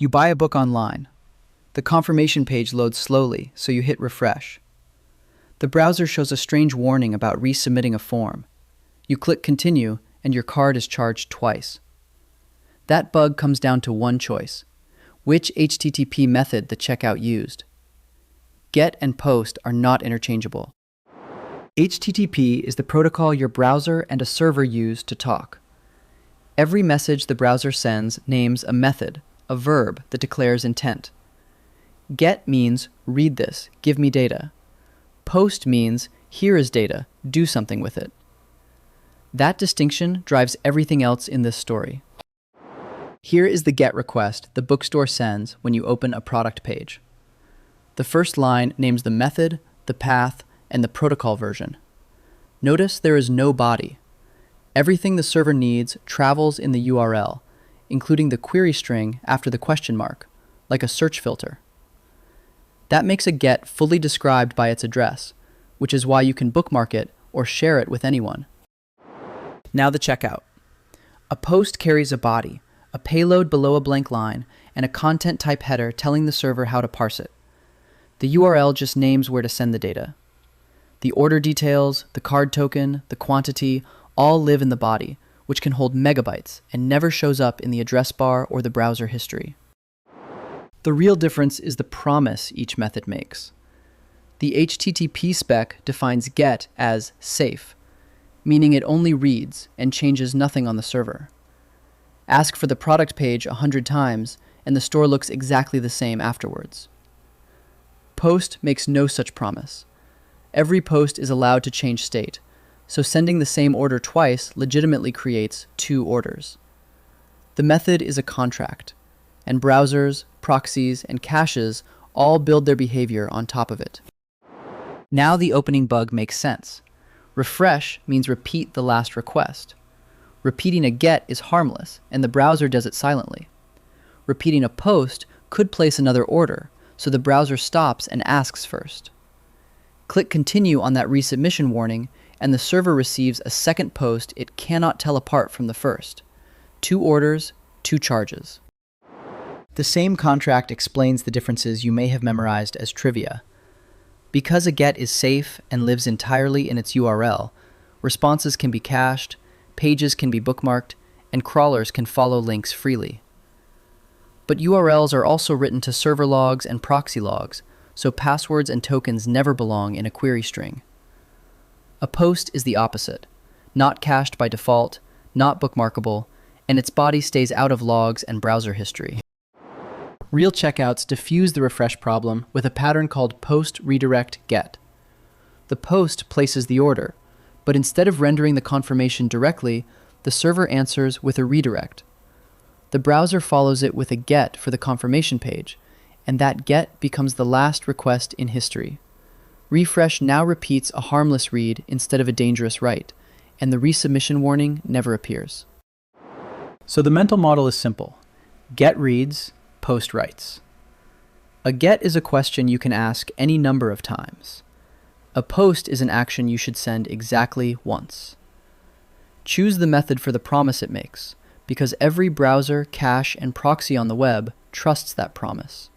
You buy a book online. The confirmation page loads slowly, so you hit refresh. The browser shows a strange warning about resubmitting a form. You click continue, and your card is charged twice. That bug comes down to one choice: which HTTP method the checkout used. Get and post are not interchangeable. HTTP is the protocol your browser and a server use to talk. Every message the browser sends names a method, a verb that declares intent. Get means read this, give me data. Post means here is data, do something with it. That distinction drives everything else in this story. Here is the GET request the bookstore sends when you open a product page. The first line names the method, the path, and the protocol version. Notice there is no body. Everything the server needs travels in the URL, including the query string after the question mark, like a search filter. That makes a GET fully described by its address, which is why you can bookmark it or share it with anyone. Now the checkout. A post carries a body, a payload below a blank line, and a content type header telling the server how to parse it. The URL just names where to send the data. The order details, the card token, the quantity, all live in the body, which can hold megabytes and never shows up in the address bar or the browser history. The real difference is the promise each method makes. The HTTP spec defines GET as safe, meaning it only reads and changes nothing on the server. Ask for the product page 100 times, and the store looks exactly the same afterwards. Post makes no such promise. Every post is allowed to change state, so sending the same order twice legitimately creates two orders. The method is a contract, and browsers, proxies, and caches all build their behavior on top of it. Now the opening bug makes sense. Refresh means repeat the last request. Repeating a GET is harmless, and the browser does it silently. Repeating a post could place another order, so the browser stops and asks first. Click continue on that resubmission warning, and the server receives a second post it cannot tell apart from the first. Two orders, two charges. The same contract explains the differences you may have memorized as trivia. Because a GET is safe and lives entirely in its URL, responses can be cached, pages can be bookmarked, and crawlers can follow links freely. But URLs are also written to server logs and proxy logs, so passwords and tokens never belong in a query string. A post is the opposite, not cached by default, not bookmarkable, and its body stays out of logs and browser history. Real checkouts diffuse the refresh problem with a pattern called post redirect get. The post places the order, but instead of rendering the confirmation directly, the server answers with a redirect. The browser follows it with a get for the confirmation page, and that get becomes the last request in history. Refresh now repeats a harmless read instead of a dangerous write, and the resubmission warning never appears. So the mental model is simple. Get reads, post writes. A get is a question you can ask any number of times. A post is an action you should send exactly once. Choose the method for the promise it makes, because every browser, cache, and proxy on the web trusts that promise.